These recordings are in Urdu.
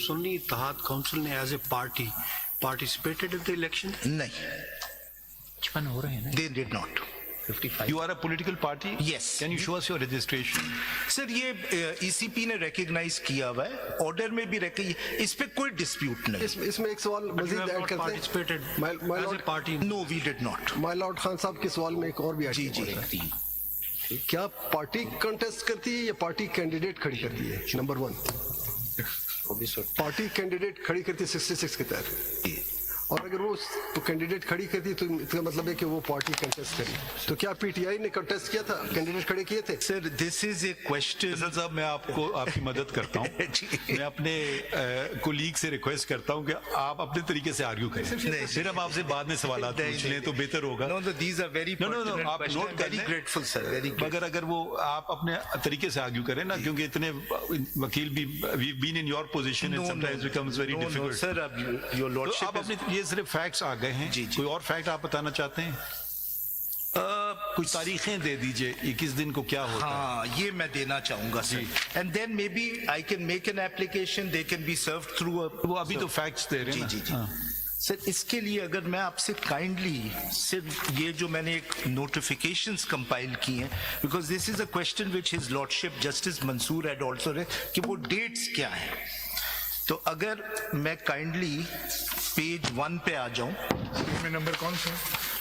سنی اتحاد کونسل نے as a party participated in the election? نہیں, 55 ہو رہے ہیں نا. they did not. 55. You are a political party? Yes. Can you show us your registration? سر یہ ای سی پی نے ریکگنائز کیا ہوا ہے, آرڈر میں بھی اس پہ کوئی ڈسپیوٹ نہیں. اس میں ایک سوال But you مزید have ایڈ not کرتے participated ہیں. as a party? No we did not. My lord Khan sahab کے سوال میں ایک اور بھی ایڈ جی جی. کیا پارٹی کنٹیسٹ کرتی ہے یا پارٹی کینڈیڈیٹ کھڑی کرتی ہے؟ نمبر 1, پارٹی کینڈیڈیٹ کھڑی کرتی ہے 66 کے تحت, اور اگر وہ کینڈیڈیٹ کھڑی کرتی تو اس کا مطلب ہے کہ وہ پارٹی کنٹیسٹ کری. تو کیا پی ٹی آئی نے کنٹیسٹ کیا تھا, کینڈیڈیٹ کھڑے کیے تھے؟ سر دس از اے کوشچن. حسن صاحب میں آپ کو آپ کی مدد کرتا ہوں. میں اپنے کولیگ سے ریکویسٹ کرتا ہوں کہ آپ اپنے طریقے سے آرگیو کریں, پھر ہم آپ سے بعد میں سوالات پوچھ لیں تو بہتر ہوگا. دیز آر ویری آپ نوٹ کر لیں. گریٹفل سر, ویری مگر اگر وہ آپ اپنے طریقے سے آرگیو کریں نا, کیونکہ اتنے وکیل بھی we've been in your position and sometimes becomes very difficult. سر اب یور تو لارڈشپ آپ اپنے یہ صرف فیکٹس آ گئے ہیں. کوئی اور فیکٹ آپ بتانا چاہتے ہیں؟ کچھ تاریخیں دے دیجئے, 21 دن کو کیا ہوتا ہے. ہاں یہ میں دینا چاہوں گا sir, and then may be I can make an application, they can be served through. وہ ابھی تو فیکٹس دے رہے ہیں. جی جی سر, اس کے لیے اگر میں آپ سے کائنڈلی صرف یہ جو میں نے ایک نوٹیفیکیشنز کمپائل کی ہیں, because this is a question which his lordship justice Mansoor had also raise کہ وہ ڈیٹس کیا ہیں. تو اگر میں کائنڈلی پیج 1 پہ آ جاؤں. میں نمبر کون سا؟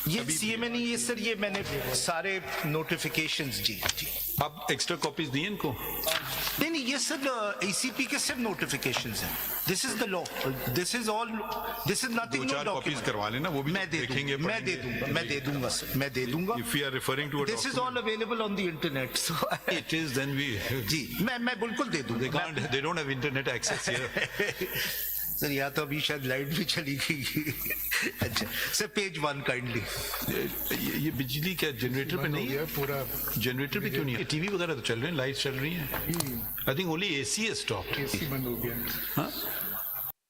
یہ سی ایم اے نہیں, یہ سر یہ میں نے سارے نوٹیفیکیشنز. جی جی. آپ ایکسٹرا کاپیز دیے ان کو؟ نہیں نہیں, یہ سر ای سی پی کے صرف نوٹیفیکیشنز ہیں. دس از دا لا, دس از آل, دس از نتھنگ. 2-4 کاپیز کروا لینا, وہ بھی میں دیکھیں گے. میں دے دوں گا, میں دے دوں گا سر, میں دے دوں گا. If we are referring to a This is all document, available on the internet. So it is, then we جی میں بالکل دے دوں they God. can't, they don't have internet access here. سر یا تو ابھی شاید لائٹ بھی چلی گئی. اچھا سر پیج 1 کائنڈلی. یہ بجلی کیا جنریٹر پہ نہیں ہے؟ پورا جنریٹر پہ کیوں نہیں ہے؟ ٹی وی وغیرہ تو چل رہے ہیں, لائٹ چل رہی ہیں. I think only AC has stopped. اے سی بند ہو گیا. ہاں